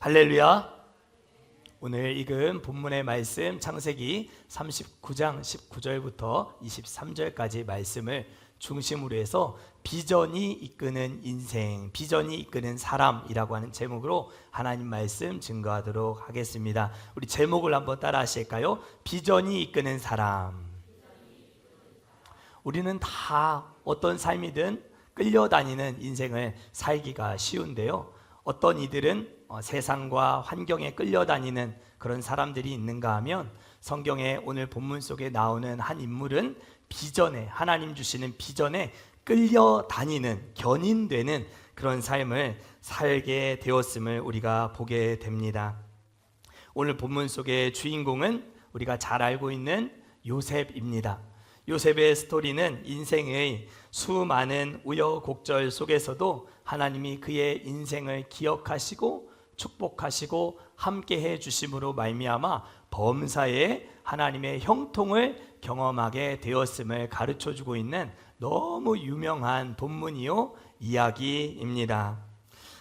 할렐루야. 오늘 읽은 본문의 말씀 창세기 39장 19절부터 23절까지 말씀을 중심으로 해서 비전이 이끄는 인생, 비전이 이끄는 사람이라고 하는 제목으로 하나님 말씀 증거하도록 하겠습니다. 우리 제목을 한번 따라 하실까요? 비전이 이끄는 사람. 우리는 다 어떤 삶이든 끌려다니는 인생을 살기가 쉬운데요, 어떤 이들은 세상과 환경에 끌려다니는 그런 사람들이 있는가 하면, 성경에 오늘 본문 속에 나오는 한 인물은 비전에, 하나님 주시는 비전에 끌려다니는, 견인되는 그런 삶을 살게 되었음을 우리가 보게 됩니다. 오늘 본문 속의 주인공은 우리가 잘 알고 있는 요셉입니다. 요셉의 스토리는 인생의 수많은 우여곡절 속에서도 하나님이 그의 인생을 기억하시고 축복하시고 함께해 주심으로 말미암아 범사에 하나님의 형통을 경험하게 되었음을 가르쳐주고 있는 너무 유명한 본문이요 이야기입니다.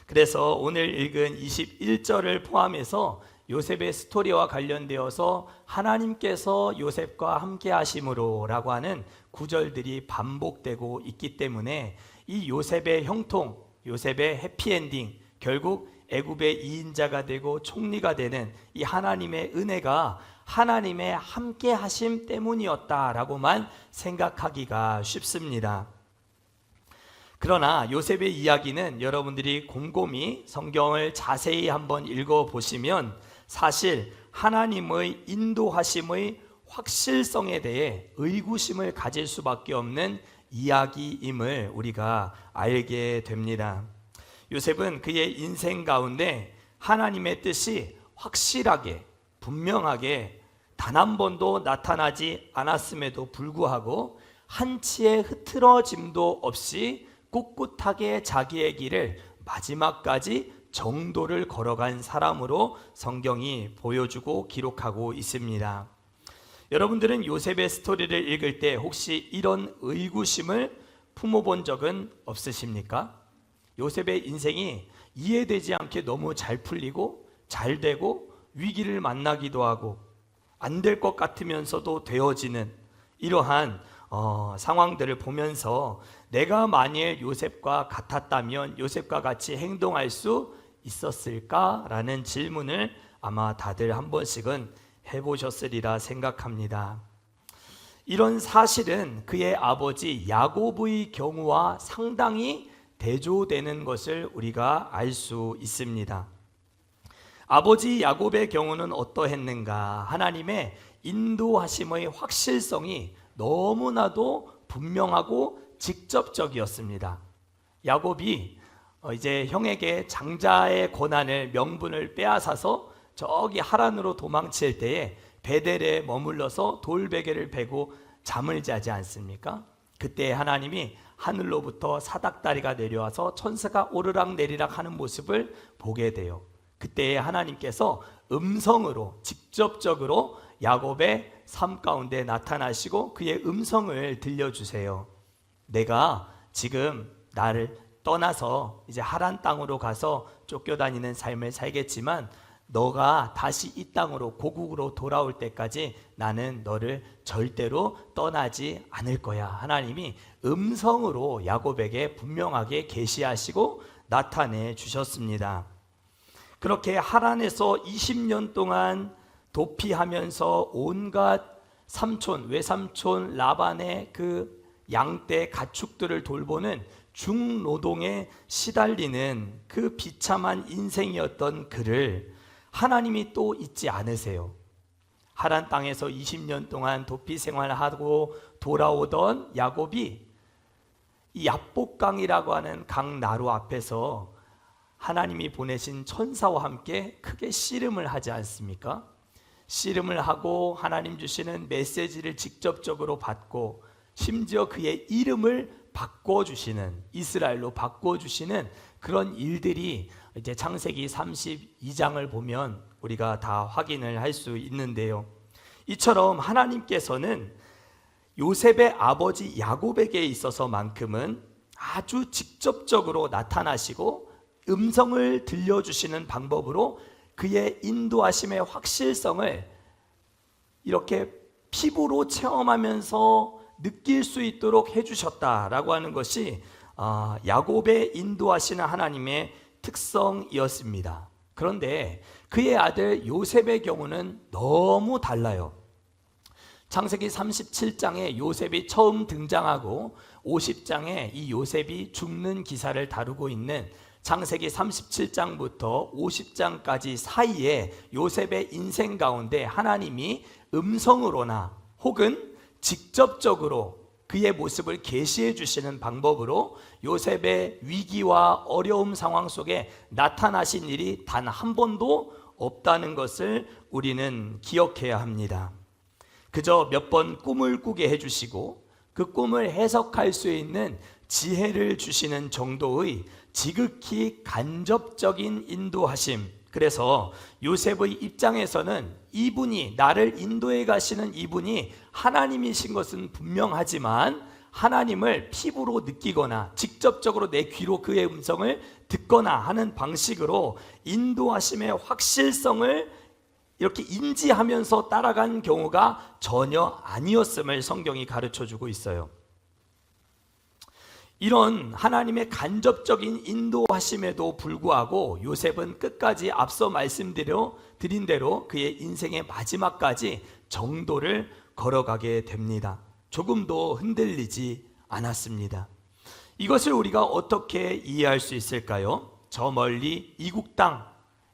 그래서 오늘 읽은 21절을 포함해서 요셉의 스토리와 관련되어서 하나님께서 요셉과 함께 하심으로 라고 하는 구절들이 반복되고 있기 때문에 이 요셉의 형통, 요셉의 해피엔딩, 결국 애굽의 2인자가 되고 총리가 되는 이 하나님의 은혜가 하나님의 함께 하심 때문이었다라고만 생각하기가 쉽습니다. 그러나 요셉의 이야기는 여러분들이 곰곰이 성경을 자세히 한번 읽어보시면 사실 하나님의 인도하심의 확실성에 대해 의구심을 가질 수밖에 없는 이야기임을 우리가 알게 됩니다. 요셉은 그의 인생 가운데 하나님의 뜻이 확실하게, 분명하게 단 한 번도 나타나지 않았음에도 불구하고 한치의 흐트러짐도 없이 꿋꿋하게 자기의 길을 마지막까지 정도를 걸어간 사람으로 성경이 보여주고 기록하고 있습니다. 여러분들은 요셉의 스토리를 읽을 때 혹시 이런 의구심을 품어본 적은 없으십니까? 요셉의 인생이 이해되지 않게 너무 잘 풀리고 잘 되고 위기를 만나기도 하고 안 될 것 같으면서도 되어지는 이러한 상황들을 보면서 내가 만일 요셉과 같았다면 요셉과 같이 행동할 수 있었을까라는 질문을 아마 다들 한 번씩은 해보셨으리라 생각합니다. 이런 사실은 그의 아버지 야곱의 경우와 상당히 대조되는 것을 우리가 알 수 있습니다. 아버지 야곱의 경우는 어떠했는가? 하나님의 인도하심의 확실성이 너무나도 분명하고 직접적이었습니다. 야곱이 이제 형에게 장자의 권한을, 명분을 빼앗아서 저기 하란으로 도망칠 때에 베델에 머물러서 돌베개를 베고 잠을 자지 않습니까? 그때 하나님이 하늘로부터 사닥다리가 내려와서 천사가 오르락 내리락 하는 모습을 보게 돼요. 그때 하나님께서 음성으로 직접적으로 야곱의 삶 가운데 나타나시고 그의 음성을 들려주세요. 내가 지금 나를 떠나서 이제 하란 땅으로 가서 쫓겨다니는 삶을 살겠지만 너가 다시 이 땅으로, 고국으로 돌아올 때까지 나는 너를 절대로 떠나지 않을 거야. 하나님이 음성으로 야곱에게 분명하게 계시하시고 나타내 주셨습니다. 그렇게 하란에서 20년 동안 도피하면서 온갖 삼촌, 외삼촌 라반의 그 양떼 가축들을 돌보는 중노동에 시달리는 그 비참한 인생이었던 그를 하나님이 또 잊지 않으세요. 하란 땅에서 20년 동안 도피 생활하고 돌아오던 야곱이 이 야복강이라고 하는 강나루 앞에서 하나님이 보내신 천사와 함께 크게 씨름을 하지 않습니까? 씨름을 하고 하나님 주시는 메시지를 직접적으로 받고 심지어 그의 이름을 바꿔주시는, 이스라엘로 바꿔주시는 그런 일들이 이제 창세기 32장을 보면 우리가 다 확인을 할 수 있는데요, 이처럼 하나님께서는 요셉의 아버지 야곱에게 있어서만큼은 아주 직접적으로 나타나시고 음성을 들려주시는 방법으로 그의 인도하심의 확실성을 이렇게 피부로 체험하면서 느낄 수 있도록 해주셨다라고 하는 것이 야곱의 인도하시는 하나님의 특성이었습니다. 그런데 그의 아들 요셉의 경우는 너무 달라요. 창세기 37장에 요셉이 처음 등장하고 50장에 이 요셉이 죽는 기사를 다루고 있는 창세기 37장부터 50장까지 사이에 요셉의 인생 가운데 하나님이 음성으로나 혹은 직접적으로 그의 모습을 계시해 주시는 방법으로 요셉의 위기와 어려움 상황 속에 나타나신 일이 단 한 번도 없다는 것을 우리는 기억해야 합니다. 그저 몇 번 꿈을 꾸게 해주시고 그 꿈을 해석할 수 있는 지혜를 주시는 정도의 지극히 간접적인 인도하심. 그래서 요셉의 입장에서는 이분이 나를 인도해 가시는 이분이 하나님이신 것은 분명하지만 하나님을 피부로 느끼거나 직접적으로 내 귀로 그의 음성을 듣거나 하는 방식으로 인도하심의 확실성을 이렇게 인지하면서 따라간 경우가 전혀 아니었음을 성경이 가르쳐주고 있어요. 이런 하나님의 간접적인 인도하심에도 불구하고 요셉은 끝까지 앞서 말씀드린 대로 그의 인생의 마지막까지 정도를 걸어가게 됩니다. 조금도 흔들리지 않았습니다. 이것을 우리가 어떻게 이해할 수 있을까요? 저 멀리 이국 땅,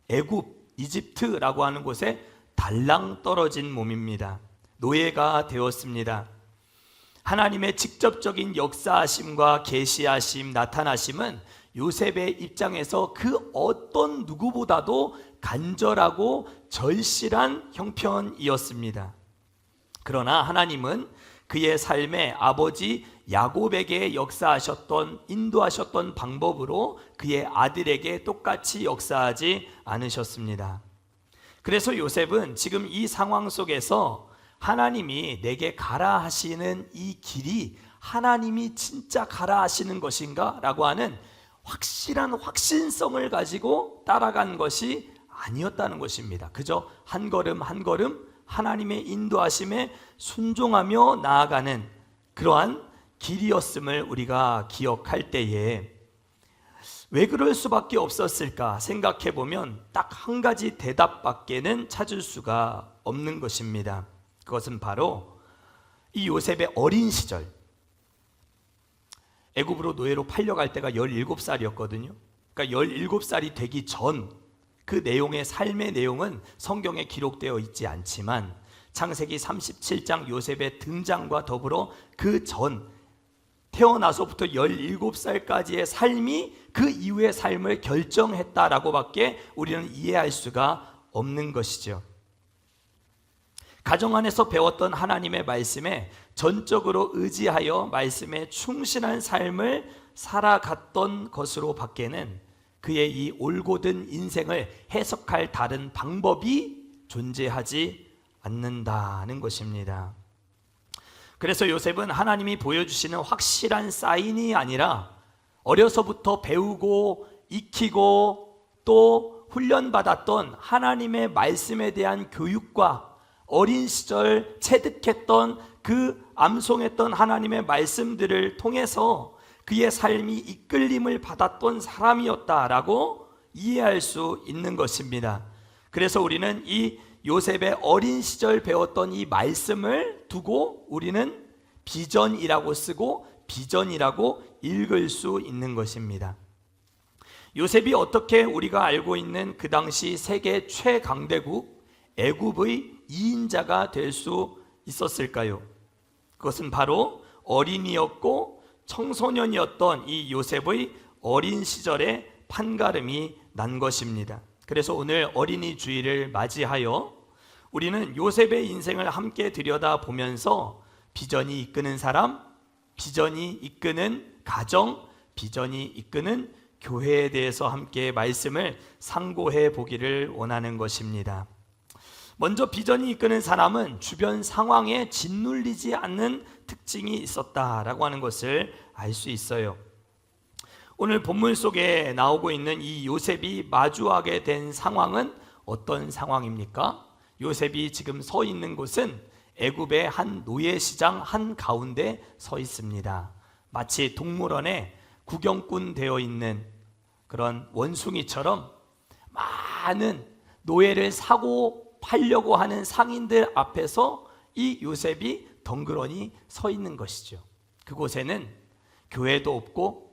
애굽, 이집트라고 하는 곳에 달랑 떨어진 몸입니다. 노예가 되었습니다. 하나님의 직접적인 역사하심과 계시하심, 나타나심은 요셉의 입장에서 그 어떤 누구보다도 간절하고 절실한 형편이었습니다. 그러나 하나님은 그의 삶에 아버지 야곱에게 역사하셨던, 인도하셨던 방법으로 그의 아들에게 똑같이 역사하지 않으셨습니다. 그래서 요셉은 지금 이 상황 속에서 하나님이 내게 가라 하시는 이 길이 하나님이 진짜 가라 하시는 것인가? 라고 하는 확실한 확신성을 가지고 따라간 것이 아니었다는 것입니다. 그저 한 걸음 한 걸음 하나님의 인도하심에 순종하며 나아가는 그러한 길이었음을 우리가 기억할 때에 왜 그럴 수밖에 없었을까 생각해 보면 딱 한 가지 대답밖에는 찾을 수가 없는 것입니다. 그것은 바로 이 요셉의 어린 시절, 애굽으로 노예로 팔려갈 때가 17살이었거든요. 그러니까 17살이 되기 전 그 내용의 삶의 내용은 성경에 기록되어 있지 않지만 창세기 37장 요셉의 등장과 더불어 그 전 태어나서부터 17살까지의 삶이 그 이후의 삶을 결정했다라고 밖에 우리는 이해할 수가 없는 것이죠. 가정 안에서 배웠던 하나님의 말씀에 전적으로 의지하여 말씀에 충실한 삶을 살아갔던 것으로 밖에는 그의 이 올곧은 인생을 해석할 다른 방법이 존재하지 않는다는 것입니다. 그래서 요셉은 하나님이 보여주시는 확실한 사인이 아니라 어려서부터 배우고 익히고 또 훈련받았던 하나님의 말씀에 대한 교육과 어린 시절 체득했던 그 암송했던 하나님의 말씀들을 통해서 그의 삶이 이끌림을 받았던 사람이었다라고 이해할 수 있는 것입니다. 그래서 우리는 이 요셉의 어린 시절 배웠던 이 말씀을 두고 우리는 비전이라고 쓰고 비전이라고 읽을 수 있는 것입니다. 요셉이 어떻게 우리가 알고 있는 그 당시 세계 최강대국 애굽의 2인자가 될 수 있었을까요? 그것은 바로 어린이였고 청소년이었던 이 요셉의 어린 시절의 판가름이 난 것입니다. 그래서 오늘 어린이 주일을 맞이하여 우리는 요셉의 인생을 함께 들여다보면서 비전이 이끄는 사람, 비전이 이끄는 가정, 비전이 이끄는 교회에 대해서 함께 말씀을 상고해 보기를 원하는 것입니다. 먼저 비전이 이끄는 사람은 주변 상황에 짓눌리지 않는 특징이 있었다라고 하는 것을 알 수 있어요. 오늘 본문 속에 나오고 있는 이 요셉이 마주하게 된 상황은 어떤 상황입니까? 요셉이 지금 서 있는 곳은 애굽의 한 노예시장 한가운데 서 있습니다. 마치 동물원에 구경꾼 되어 있는 그런 원숭이처럼 많은 노예를 사고 팔려고 하는 상인들 앞에서 이 요셉이 덩그러니 서 있는 것이죠. 그곳에는 교회도 없고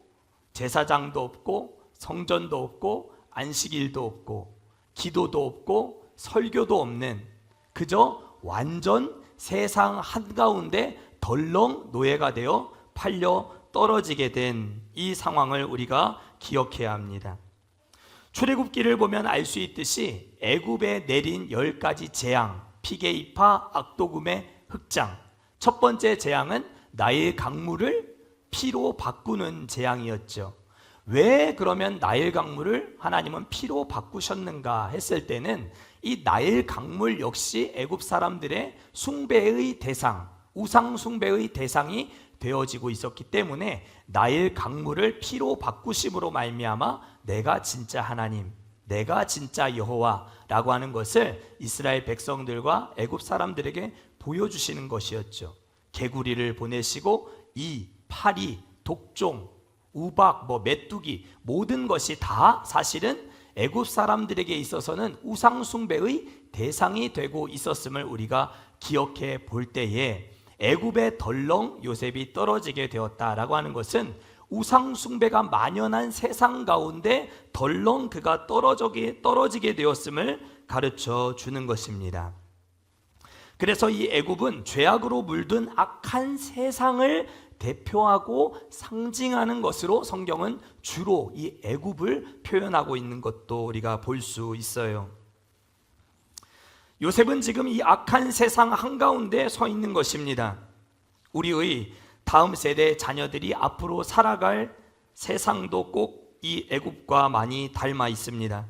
제사장도 없고 성전도 없고 안식일도 없고 기도도 없고 설교도 없는, 그저 완전 세상 한가운데 덜렁 노예가 되어 팔려 떨어지게 된 이 상황을 우리가 기억해야 합니다. 출애굽기를 보면 알 수 있듯이 애굽에 내린 10가지 재앙, 피게이파, 악도금의 흑장, 첫 번째 재앙은 나일 강물을 피로 바꾸는 재앙이었죠. 왜 그러면 나일 강물을 하나님은 피로 바꾸셨는가 했을 때는 이 나일 강물 역시 애굽 사람들의 숭배의 대상, 우상 숭배의 대상이 되어지고 있었기 때문에 나일 강물을 피로 바꾸심으로 말미암아 내가 진짜 하나님, 내가 진짜 여호와라고 하는 것을 이스라엘 백성들과 애굽 사람들에게 보여주시는 것이었죠. 개구리를 보내시고 이 파리, 독종, 우박, 메뚜기 모든 것이 다 사실은 애굽 사람들에게 있어서는 우상 숭배의 대상이 되고 있었음을 우리가 기억해 볼 때에 애굽의 덜렁 요셉이 떨어지게 되었다라고 하는 것은 우상 숭배가 만연한 세상 가운데 덜렁 그가 떨어지게 되었음을 가르쳐 주는 것입니다. 그래서 이 애굽은 죄악으로 물든 악한 세상을 대표하고 상징하는 것으로 성경은 주로 이 애굽을 표현하고 있는 것도 우리가 볼 수 있어요. 요셉은 지금 이 악한 세상 한가운데 서 있는 것입니다. 우리의 다음 세대 자녀들이 앞으로 살아갈 세상도 꼭 이 애굽과 많이 닮아 있습니다.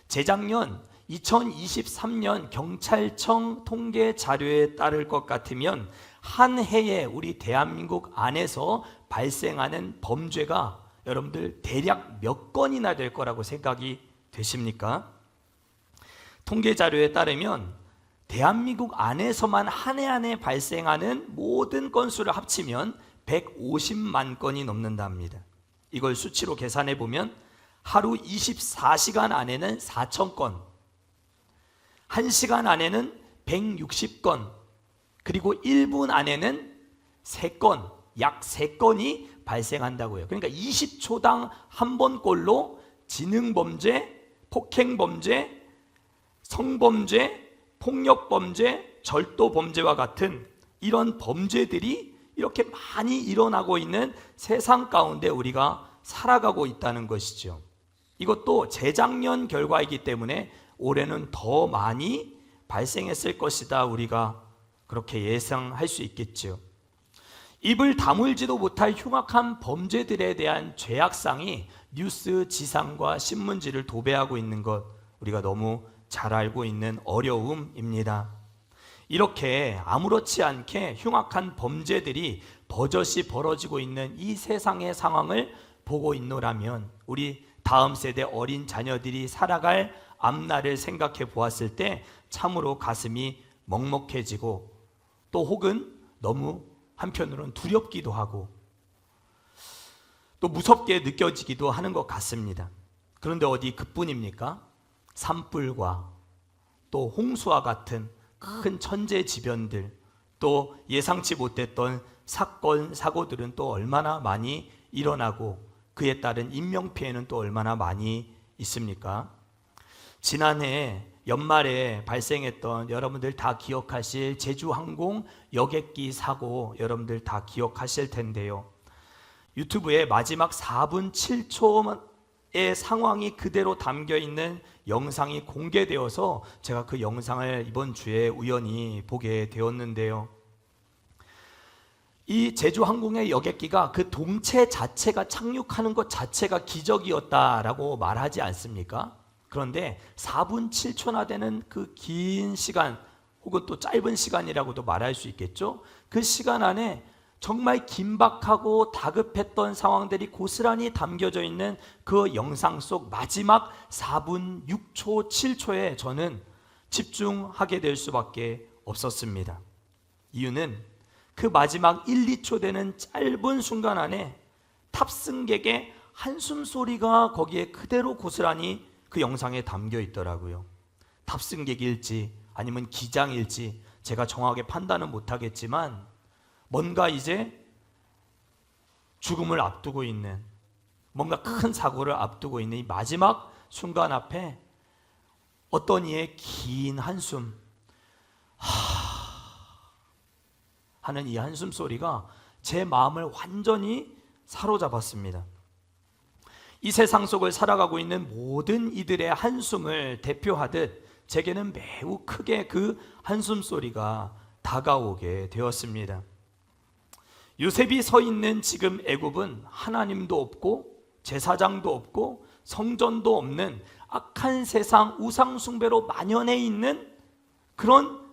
재작년 2023년 경찰청 통계 자료에 따를 것 같으면 한 해에 우리 대한민국 안에서 발생하는 범죄가 여러분들 대략 몇 건이나 될 거라고 생각이 되십니까? 통계 자료에 따르면 대한민국 안에서만 한 해 한 해 발생하는 모든 건수를 합치면 150만 건이 넘는답니다. 이걸 수치로 계산해 보면 하루 24시간 안에는 4,000건, 1시간 안에는 160건, 그리고 1분 안에는 3건, 약 3건이 발생한다고요. 그러니까 20초당 한 번꼴로 지능범죄, 폭행범죄, 성범죄, 폭력범죄, 절도범죄와 같은 이런 범죄들이 이렇게 많이 일어나고 있는 세상 가운데 우리가 살아가고 있다는 것이죠. 이것도 재작년 결과이기 때문에 올해는 더 많이 발생했을 것이다, 우리가 그렇게 예상할 수 있겠죠. 입을 다물지도 못할 흉악한 범죄들에 대한 죄악상이 뉴스 지상과 신문지를 도배하고 있는 것, 우리가 너무 잘 알고 있는 어려움입니다. 이렇게 아무렇지 않게 흉악한 범죄들이 버젓이 벌어지고 있는 이 세상의 상황을 보고 있노라면 우리 다음 세대 어린 자녀들이 살아갈 앞날을 생각해 보았을 때 참으로 가슴이 먹먹해지고, 또 혹은 너무 한편으로는 두렵기도 하고 또 무섭게 느껴지기도 하는 것 같습니다. 그런데 어디 그뿐입니까? 산불과 또 홍수와 같은 큰 천재지변들, 또 예상치 못했던 사건, 사고들은 또 얼마나 많이 일어나고 그에 따른 인명피해는 또 얼마나 많이 있습니까? 지난해 연말에 발생했던 여러분들 다 기억하실 제주항공 여객기 사고, 여러분들 다 기억하실 텐데요. 유튜브에 마지막 4분 7초의 상황이 그대로 담겨있는 영상이 공개되어서 제가 그 영상을 이번 주에 우연히 보게 되었는데요. 이 제주항공의 여객기가 그 동체 자체가 착륙하는 것 자체가 기적이었다라고 말하지 않습니까? 그런데 4분 7초나 되는 그 긴 시간, 혹은 또 짧은 시간이라고도 말할 수 있겠죠. 그 시간 안에 정말 긴박하고 다급했던 상황들이 고스란히 담겨져 있는 그 영상 속 마지막 4분 6초, 7초에 저는 집중하게 될 수밖에 없었습니다. 이유는 그 마지막 1, 2초 되는 짧은 순간 안에 탑승객의 한숨 소리가 거기에 그대로 고스란히 그 영상에 담겨 있더라고요. 탑승객일지 아니면 기장일지 제가 정확하게 판단은 못하겠지만 뭔가 이제 죽음을 앞두고 있는, 뭔가 큰 사고를 앞두고 있는 이 마지막 순간 앞에 어떤 이의 긴 한숨, 하는 이 한숨 소리가 제 마음을 완전히 사로잡았습니다. 이 세상 속을 살아가고 있는 모든 이들의 한숨을 대표하듯 제게는 매우 크게 그 한숨 소리가 다가오게 되었습니다. 요셉이 서 있는 지금 애굽은 하나님도 없고 제사장도 없고 성전도 없는 악한 세상 우상 숭배로 만연해 있는 그런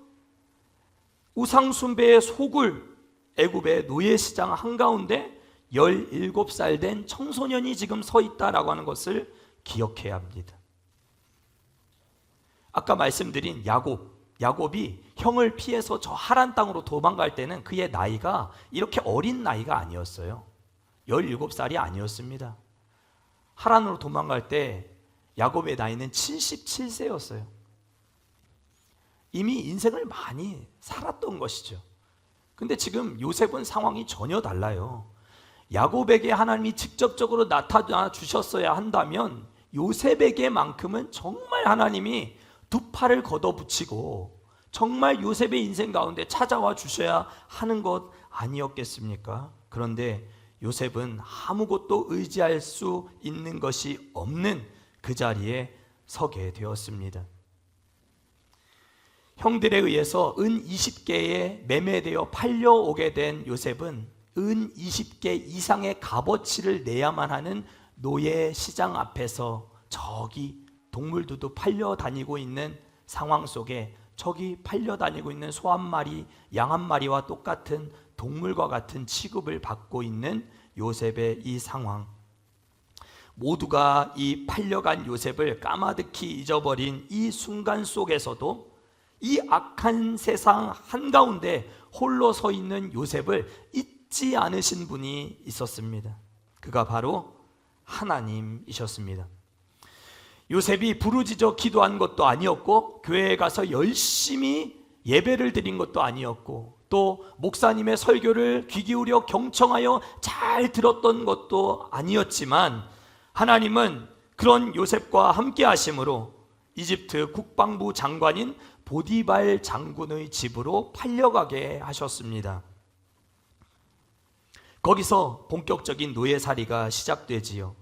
우상 숭배의 소굴 애굽의 노예시장 한가운데 17살 된 청소년이 지금 서 있다라고 하는 것을 기억해야 합니다. 아까 말씀드린 야곱이 형을 피해서 저 하란 땅으로 도망갈 때는 그의 나이가 이렇게 어린 나이가 아니었어요. 17살이 아니었습니다. 하란으로 도망갈 때 야곱의 나이는 77세였어요. 이미 인생을 많이 살았던 것이죠. 근데 지금 요셉은 상황이 전혀 달라요. 야곱에게 하나님이 직접적으로 나타나 주셨어야 한다면 요셉에게만큼은 정말 하나님이 두 팔을 걷어붙이고 정말 요셉의 인생 가운데 찾아와 주셔야 하는 것 아니었겠습니까? 그런데 요셉은 아무것도 의지할 수 있는 것이 없는 그 자리에 서게 되었습니다. 형들에 의해서 은 20개에 매매되어 팔려오게 된 요셉은 은 20개 이상의 값어치를 내야만 하는 노예 시장 앞에서 저기 동물들도 팔려다니고 있는 상황 속에 저기 팔려다니고 있는 소 한 마리, 양 한 마리와 똑같은 동물과 같은 취급을 받고 있는 요셉의 이 상황, 모두가 이 팔려간 요셉을 까마득히 잊어버린 이 순간 속에서도 이 악한 세상 한가운데 홀로 서 있는 요셉을 잊지 않으신 분이 있었습니다. 그가 바로 하나님이셨습니다. 요셉이 부르짖어 기도한 것도 아니었고 교회에 가서 열심히 예배를 드린 것도 아니었고 또 목사님의 설교를 귀 기울여 경청하여 잘 들었던 것도 아니었지만 하나님은 그런 요셉과 함께 하심으로 이집트 국방부 장관인 보디발 장군의 집으로 팔려가게 하셨습니다. 거기서 본격적인 노예살이가 시작되지요.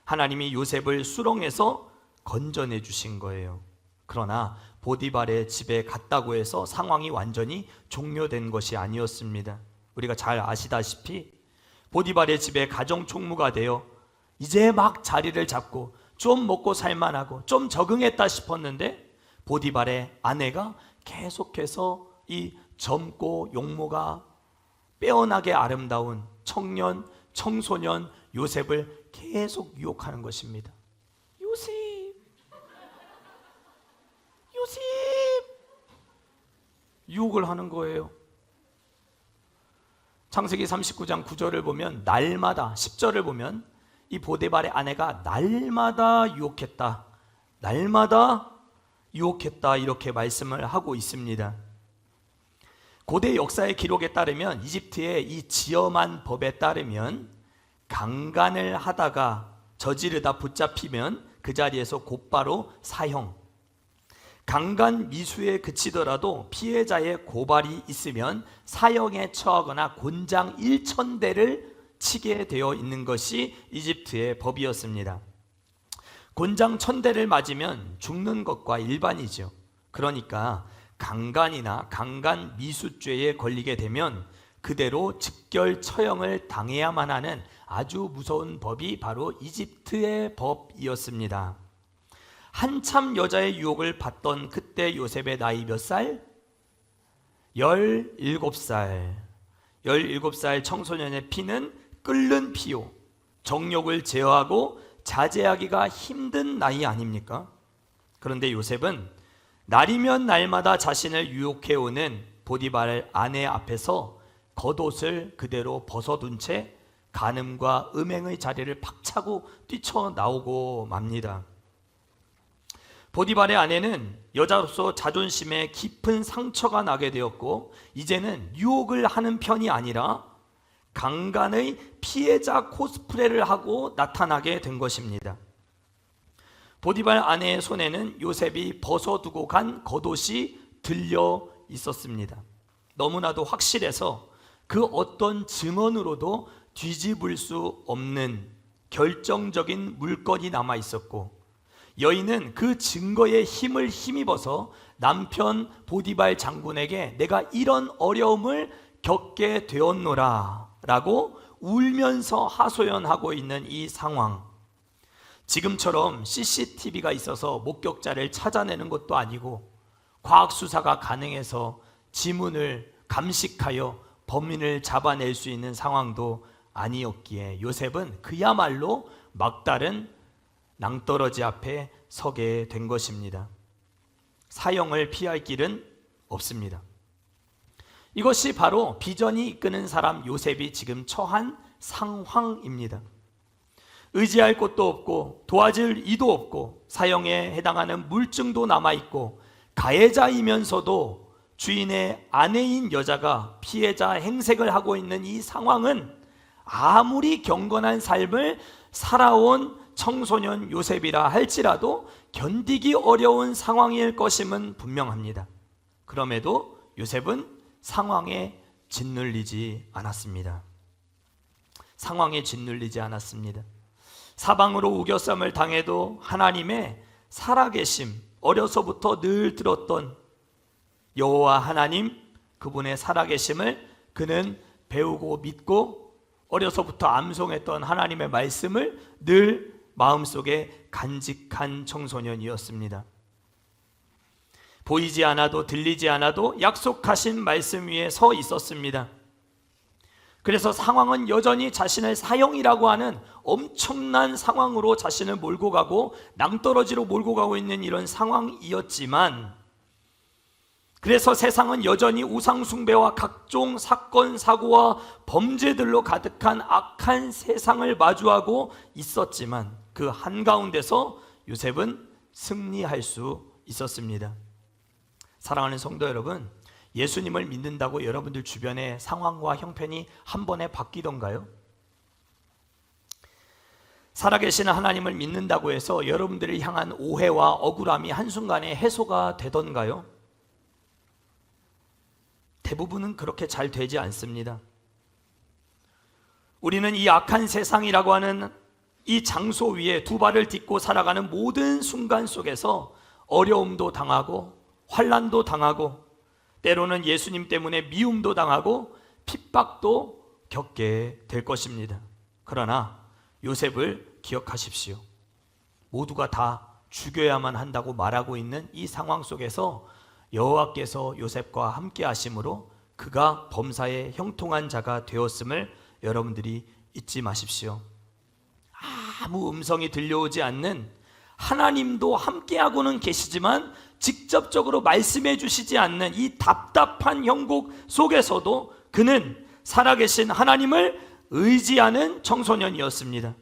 하나님이 요셉을 수렁에서 건져내 주신 거예요. 그러나 보디발의 집에 갔다고 해서 상황이 완전히 종료된 것이 아니었습니다. 우리가 잘 아시다시피 보디발의 집에 가정총무가 되어 이제 막 자리를 잡고 좀 먹고 살만하고 좀 적응했다 싶었는데 보디발의 아내가 계속해서 이 젊고 용모가 빼어나게 아름다운 청년, 청소년 요셉을 계속 유혹하는 것입니다. 요셉, 요셉, 유혹을 하는 거예요. 창세기 39장 9절을 보면 날마다, 10절을 보면 이 보디발의 아내가 날마다 유혹했다, 날마다 유혹했다, 이렇게 말씀을 하고 있습니다. 고대 역사의 기록에 따르면 이집트의 이 지엄한 법에 따르면 강간을 하다가 저지르다 붙잡히면 그 자리에서 곧바로 사형, 강간 미수에 그치더라도 피해자의 고발이 있으면 사형에 처하거나 곤장 1000대를 치게 되어 있는 것이 이집트의 법이었습니다. 곤장 1000대를 맞으면 죽는 것과 일반이죠. 그러니까 강간이나 강간 미수죄에 걸리게 되면 그대로 즉결 처형을 당해야만 하는 아주 무서운 법이 바로 이집트의 법이었습니다. 한참 여자의 유혹을 받던 그때 요셉의 나이 몇 살? 17살. 17살 청소년의 피는 끓는 피요, 정욕을 제어하고 자제하기가 힘든 나이 아닙니까? 그런데 요셉은 날이면 날마다 자신을 유혹해오는 보디발 아내 앞에서 겉옷을 그대로 벗어둔 채 간음과 음행의 자리를 박차고 뛰쳐나오고 맙니다. 보디발의 아내는 여자로서 자존심에 깊은 상처가 나게 되었고, 이제는 유혹을 하는 편이 아니라 강간의 피해자 코스프레를 하고 나타나게 된 것입니다. 보디발 아내의 손에는 요셉이 벗어두고 간 겉옷이 들려 있었습니다. 너무나도 확실해서 그 어떤 증언으로도 뒤집을 수 없는 결정적인 물건이 남아 있었고, 여인은 그 증거의 힘을 힘입어서 남편 보디발 장군에게 내가 이런 어려움을 겪게 되었노라 라고 울면서 하소연하고 있는 이 상황, 지금처럼 CCTV가 있어서 목격자를 찾아내는 것도 아니고 과학수사가 가능해서 지문을 감식하여 범인을 잡아낼 수 있는 상황도 아니었기에 요셉은 그야말로 막다른 낭떠러지 앞에 서게 된 것입니다. 사형을 피할 길은 없습니다. 이것이 바로 비전이 이끄는 사람 요셉이 지금 처한 상황입니다. 의지할 곳도 없고 도와줄 이도 없고 사형에 해당하는 물증도 남아있고 가해자이면서도 주인의 아내인 여자가 피해자 행색을 하고 있는 이 상황은 아무리 경건한 삶을 살아온 청소년 요셉이라 할지라도 견디기 어려운 상황일 것임은 분명합니다. 그럼에도 요셉은 상황에 짓눌리지 않았습니다. 상황에 짓눌리지 않았습니다. 사방으로 우겨쌈을 당해도 하나님의 살아계심, 어려서부터 늘 들었던 여호와 하나님, 그분의 살아계심을 그는 배우고 믿고 어려서부터 암송했던 하나님의 말씀을 늘 마음속에 간직한 청소년이었습니다. 보이지 않아도 들리지 않아도 약속하신 말씀 위에 서 있었습니다. 그래서 상황은 여전히 자신을 사형이라고 하는 엄청난 상황으로 자신을 몰고 가고 낭떠러지로 몰고 가고 있는 이런 상황이었지만, 그래서 세상은 여전히 우상숭배와 각종 사건, 사고와 범죄들로 가득한 악한 세상을 마주하고 있었지만 그 한가운데서 요셉은 승리할 수 있었습니다. 사랑하는 성도 여러분, 예수님을 믿는다고 여러분들 주변의 상황과 형편이 한 번에 바뀌던가요? 살아계시는 하나님을 믿는다고 해서 여러분들을 향한 오해와 억울함이 한순간에 해소가 되던가요? 대부분은 그렇게 잘 되지 않습니다. 우리는 이 악한 세상이라고 하는 이 장소 위에 두 발을 딛고 살아가는 모든 순간 속에서 어려움도 당하고 환난도 당하고 때로는 예수님 때문에 미움도 당하고 핍박도 겪게 될 것입니다. 그러나 요셉을 기억하십시오. 모두가 다 죽여야만 한다고 말하고 있는 이 상황 속에서 여호와께서 요셉과 함께 하심으로 그가 범사에 형통한 자가 되었음을 여러분들이 잊지 마십시오. 아무 음성이 들려오지 않는, 하나님도 함께하고는 계시지만 직접적으로 말씀해 주시지 않는 이 답답한 형국 속에서도 그는 살아계신 하나님을 의지하는 청소년이었습니다.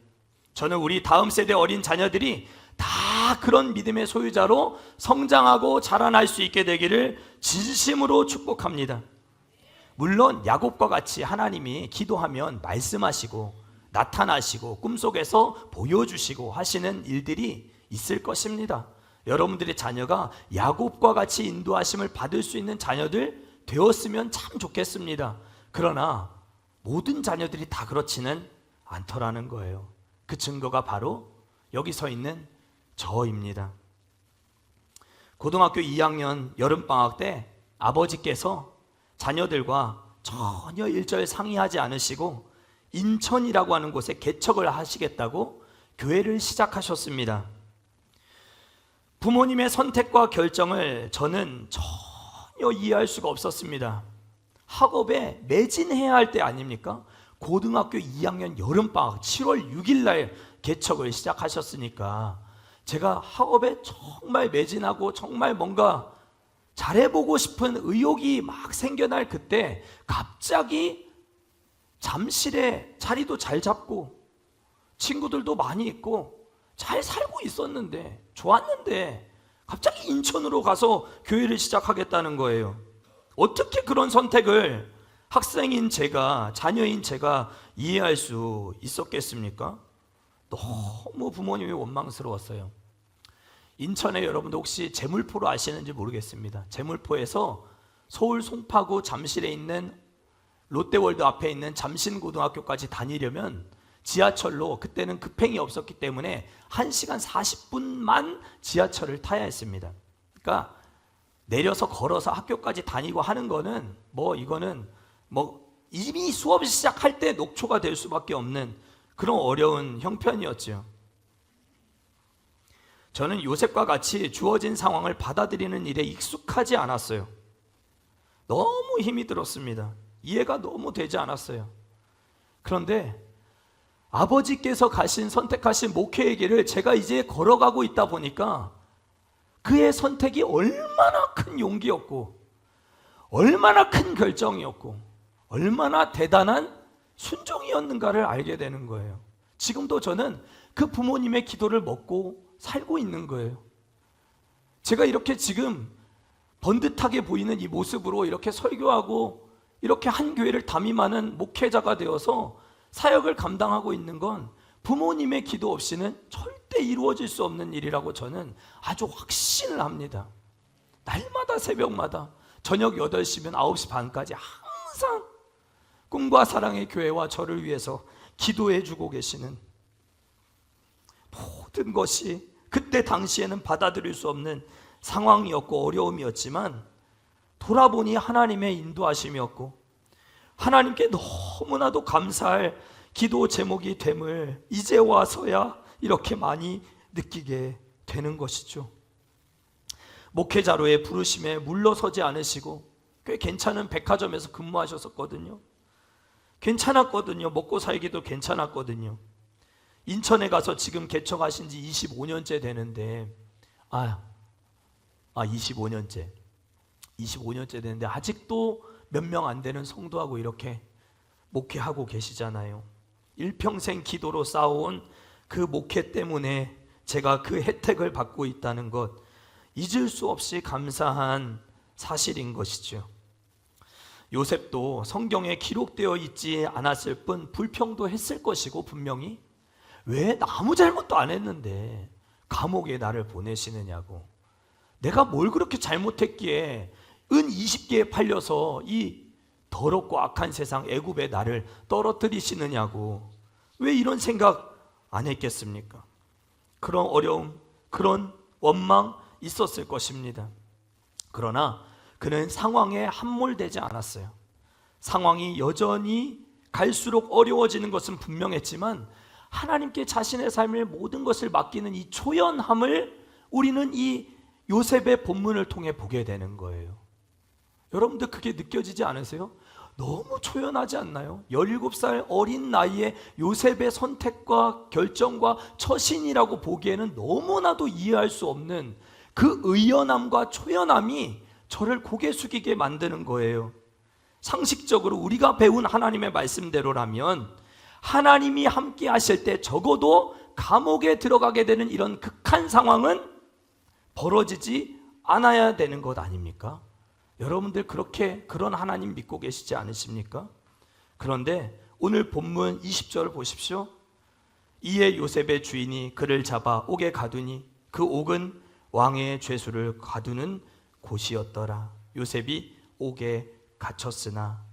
저는 우리 다음 세대 어린 자녀들이 다 그런 믿음의 소유자로 성장하고 자라날 수 있게 되기를 진심으로 축복합니다. 물론 야곱과 같이 하나님이 기도하면 말씀하시고 나타나시고 꿈속에서 보여주시고 하시는 일들이 있을 것입니다. 여러분들의 자녀가 야곱과 같이 인도하심을 받을 수 있는 자녀들 되었으면 참 좋겠습니다. 그러나 모든 자녀들이 다 그렇지는 않더라는 거예요. 그 증거가 바로 여기 서 있는 저입니다. 고등학교 2학년 여름방학 때 아버지께서 자녀들과 전혀 일절 상의하지 않으시고 인천이라고 하는 곳에 개척을 하시겠다고 교회를 시작하셨습니다. 부모님의 선택과 결정을 저는 전혀 이해할 수가 없었습니다. 학업에 매진해야 할 때 아닙니까? 고등학교 2학년 여름방학 7월 6일 날 개척을 시작하셨으니까 제가 학업에 정말 매진하고 정말 뭔가 잘해보고 싶은 의욕이 막 생겨날 그때 갑자기 잠실에 자리도 잘 잡고 친구들도 많이 있고 잘 살고 있었는데 좋았는데 갑자기 인천으로 가서 교회를 시작하겠다는 거예요. 어떻게 그런 선택을 학생인 제가, 자녀인 제가 이해할 수 있었겠습니까? 너무 부모님이 원망스러웠어요. 인천에 여러분도 혹시 제물포로 아시는지 모르겠습니다. 제물포에서 서울 송파구 잠실에 있는 롯데월드 앞에 있는 잠신고등학교까지 다니려면 지하철로, 그때는 급행이 없었기 때문에 1시간 40분만 지하철을 타야 했습니다. 그러니까 내려서 걸어서 학교까지 다니고 하는 거는 이거는 이미 수업 시작할 때 녹초가 될 수밖에 없는 그런 어려운 형편이었죠. 저는 요셉과 같이 주어진 상황을 받아들이는 일에 익숙하지 않았어요. 너무 힘이 들었습니다. 이해가 너무 되지 않았어요. 그런데 아버지께서 선택하신 목회의 길을 제가 이제 걸어가고 있다 보니까 그의 선택이 얼마나 큰 용기였고 얼마나 큰 결정이었고 얼마나 대단한 순종이었는가를 알게 되는 거예요. 지금도 저는 그 부모님의 기도를 먹고 살고 있는 거예요. 제가 이렇게 지금 번듯하게 보이는 이 모습으로 이렇게 설교하고 이렇게 한 교회를 담임하는 목회자가 되어서 사역을 감당하고 있는 건 부모님의 기도 없이는 절대 이루어질 수 없는 일이라고 저는 아주 확신을 합니다. 날마다 새벽마다 저녁 8시면 9시 반까지 항상 꿈과 사랑의 교회와 저를 위해서 기도해 주고 계시는, 모든 것이 그때 당시에는 받아들일 수 없는 상황이었고 어려움이었지만 돌아보니 하나님의 인도하심이었고 하나님께 너무나도 감사할 기도 제목이 됨을 이제 와서야 이렇게 많이 느끼게 되는 것이죠. 목회자로의 부르심에 물러서지 않으시고 꽤 괜찮은 백화점에서 근무하셨었거든요. 괜찮았거든요. 먹고 살기도 괜찮았거든요. 인천에 가서 지금 개척하신 지 25년째 되는데 25년째 되는데 아직도 몇 명 안 되는 성도하고 이렇게 목회하고 계시잖아요. 일평생 기도로 쌓아온 그 목회 때문에 제가 그 혜택을 받고 있다는 것, 잊을 수 없이 감사한 사실인 것이죠. 요셉도 성경에 기록되어 있지 않았을 뿐 불평도 했을 것이고, 분명히 왜 아무 잘못도 안 했는데 감옥에 나를 보내시느냐고, 내가 뭘 그렇게 잘못했기에 은 20개에 팔려서 이 더럽고 악한 세상 애굽에 나를 떨어뜨리시느냐고, 왜 이런 생각 안 했겠습니까? 그런 어려움, 그런 원망 있었을 것입니다. 그러나 그는 상황에 함몰되지 않았어요. 상황이 여전히 갈수록 어려워지는 것은 분명했지만 하나님께 자신의 삶의 모든 것을 맡기는 이 초연함을 우리는 이 요셉의 본문을 통해 보게 되는 거예요. 여러분들 그게 느껴지지 않으세요? 너무 초연하지 않나요? 17살 어린 나이에 요셉의 선택과 결정과 처신이라고 보기에는 너무나도 이해할 수 없는 그 의연함과 초연함이 저를 고개 숙이게 만드는 거예요. 상식적으로 우리가 배운 하나님의 말씀대로라면 하나님이 함께 하실 때 적어도 감옥에 들어가게 되는 이런 극한 상황은 벌어지지 않아야 되는 것 아닙니까? 여러분들 그런 하나님 믿고 계시지 않으십니까? 그런데 오늘 본문 20절 보십시오. 이에 요셉의 주인이 그를 잡아 옥에 가두니 그 옥은 왕의 죄수를 가두는 곳이었더라. 요셉이 옥에 갇혔으나,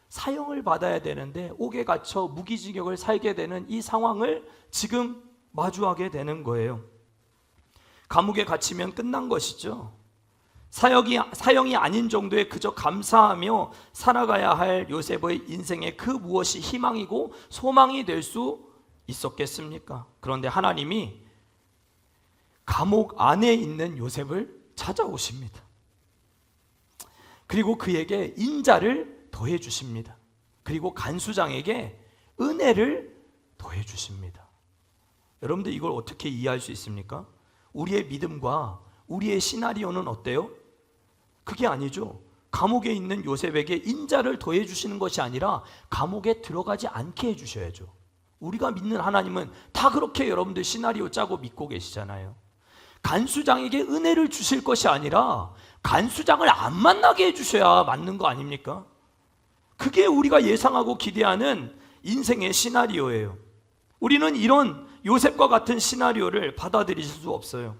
사형을 받아야 되는데 옥에 갇혀 무기징역을 살게 되는 이 상황을 지금 마주하게 되는 거예요. 감옥에 갇히면 끝난 것이죠. 사형이 아닌 정도의 그저 감사하며 살아가야 할 요셉의 인생의 그 무엇이 희망이고 소망이 될 수 있었겠습니까? 그런데 하나님이 감옥 안에 있는 요셉을 찾아오십니다. 그리고 그에게 인자를 더해 주십니다. 그리고 간수장에게 은혜를 더해 주십니다. 여러분들 이걸 어떻게 이해할 수 있습니까? 우리의 믿음과 우리의 시나리오는 어때요? 그게 아니죠. 감옥에 있는 요셉에게 인자를 더해 주시는 것이 아니라 감옥에 들어가지 않게 해 주셔야죠. 우리가 믿는 하나님은 다 그렇게 여러분들 시나리오 짜고 믿고 계시잖아요. 간수장에게 은혜를 주실 것이 아니라 간수장을 안 만나게 해주셔야 맞는 거 아닙니까? 그게 우리가 예상하고 기대하는 인생의 시나리오예요. 우리는 이런 요셉과 같은 시나리오를 받아들일 수 없어요.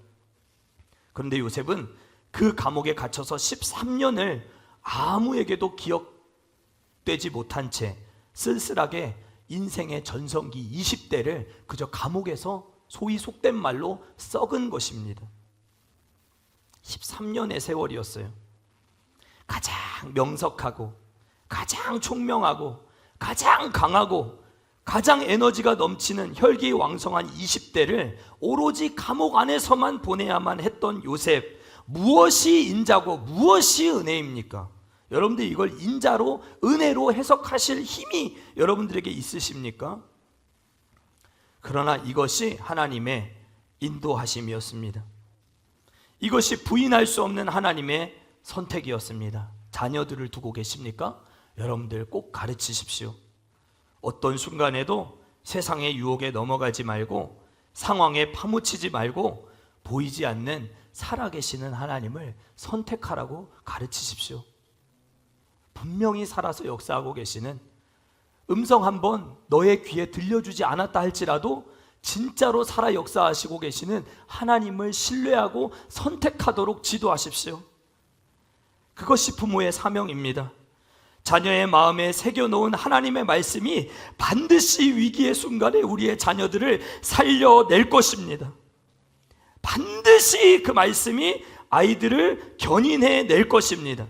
그런데 요셉은 그 감옥에 갇혀서 13년을 아무에게도 기억되지 못한 채 쓸쓸하게 인생의 전성기 20대를 그저 감옥에서 소위 속된 말로 썩은 것입니다. 13년의 세월이었어요. 가장 명석하고 가장 총명하고 가장 강하고 가장 에너지가 넘치는 혈기왕성한 20대를 오로지 감옥 안에서만 보내야만 했던 요셉, 무엇이 인자고 무엇이 은혜입니까? 여러분들 이걸 인자로 은혜로 해석하실 힘이 여러분들에게 있으십니까? 그러나 이것이 하나님의 인도하심이었습니다. 이것이 부인할 수 없는 하나님의 선택이었습니다. 자녀들을 두고 계십니까? 여러분들 꼭 가르치십시오. 어떤 순간에도 세상의 유혹에 넘어가지 말고 상황에 파묻히지 말고 보이지 않는 살아계시는 하나님을 선택하라고 가르치십시오. 분명히 살아서 역사하고 계시는 음성 한번 너의 귀에 들려주지 않았다 할지라도 진짜로 살아 역사하시고 계시는 하나님을 신뢰하고 선택하도록 지도하십시오. 그것이 부모의 사명입니다. 자녀의 마음에 새겨놓은 하나님의 말씀이 반드시 위기의 순간에 우리의 자녀들을 살려낼 것입니다. 반드시 그 말씀이 아이들을 견인해낼 것입니다.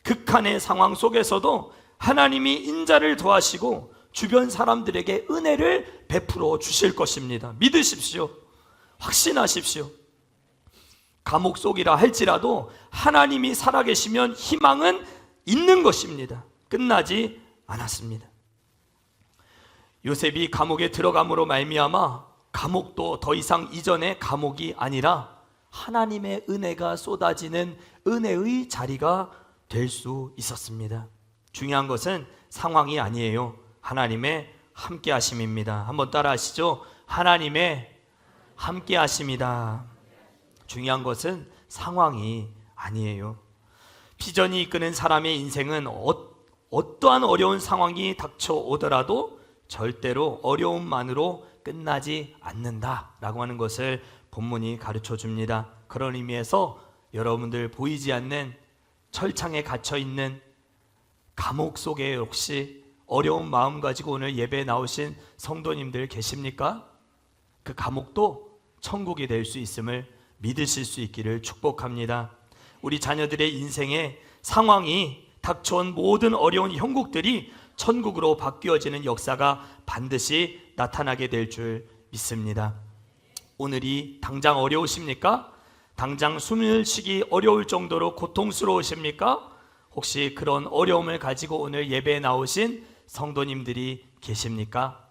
극한의 상황 속에서도 하나님이 인자를 더하시고 주변 사람들에게 은혜를 베풀어 주실 것입니다. 믿으십시오. 확신하십시오. 감옥 속이라 할지라도 하나님이 살아계시면 희망은 있는 것입니다. 끝나지 않았습니다. 요셉이 감옥에 들어감으로 말미암아 감옥도 더 이상 이전의 감옥이 아니라 하나님의 은혜가 쏟아지는 은혜의 자리가 될 수 있었습니다. 중요한 것은 상황이 아니에요. 하나님의 함께하심입니다. 한번 따라하시죠. 하나님의 함께하심이다. 중요한 것은 상황이 아니에요. 비전이 이끄는 사람의 인생은 어떠한 어려운 상황이 닥쳐오더라도 절대로 어려움만으로 끝나지 않는다라고 하는 것을 본문이 가르쳐 줍니다. 그런 의미에서 여러분들 보이지 않는 철창에 갇혀있는 감옥 속에 혹시 어려운 마음 가지고 오늘 예배에 나오신 성도님들 계십니까? 그 감옥도 천국이 될 수 있음을 믿으실 수 있기를 축복합니다. 우리 자녀들의 인생에 상황이 닥쳐온 모든 어려운 형국들이 천국으로 바뀌어지는 역사가 반드시 나타나게 될 줄 믿습니다. 오늘이 당장 어려우십니까? 당장 숨을 쉬기 어려울 정도로 고통스러우십니까? 혹시 그런 어려움을 가지고 오늘 예배에 나오신 성도님들이 계십니까?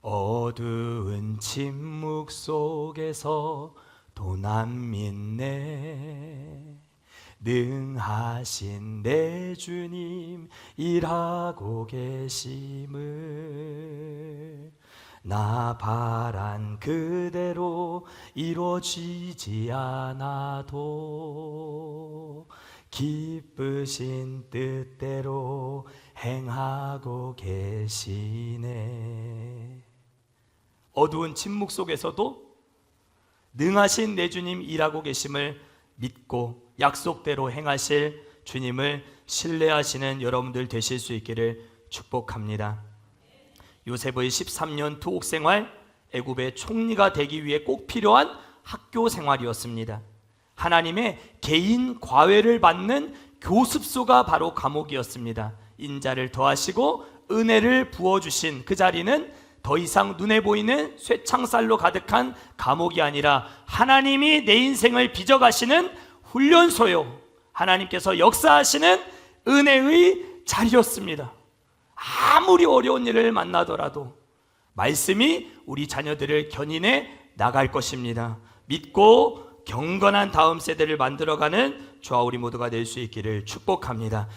어두운 침묵 속에서 도 믿네 능하신 내 주님 일하고 계심을 나 바란 그대로 이루어지지 않아도 기쁘신 뜻대로 행하고 계시네. 어두운 침묵 속에서도 능하신 내 주님 일하고 계심을 믿고 약속대로 행하실 주님을 신뢰하시는 여러분들 되실 수 있기를 축복합니다. 요셉의 13년 투옥 생활, 애굽의 총리가 되기 위해 꼭 필요한 학교 생활이었습니다. 하나님의 개인 과외를 받는 교습소가 바로 감옥이었습니다. 인자를 더하시고 은혜를 부어주신 그 자리는 더 이상 눈에 보이는 쇠창살로 가득한 감옥이 아니라 하나님이 내 인생을 빚어가시는 훈련소요, 하나님께서 역사하시는 은혜의 자리였습니다. 아무리 어려운 일을 만나더라도 말씀이 우리 자녀들을 견인해 나갈 것입니다. 믿고 경건한 다음 세대를 만들어가는 저와 우리 모두가 될 수 있기를 축복합니다.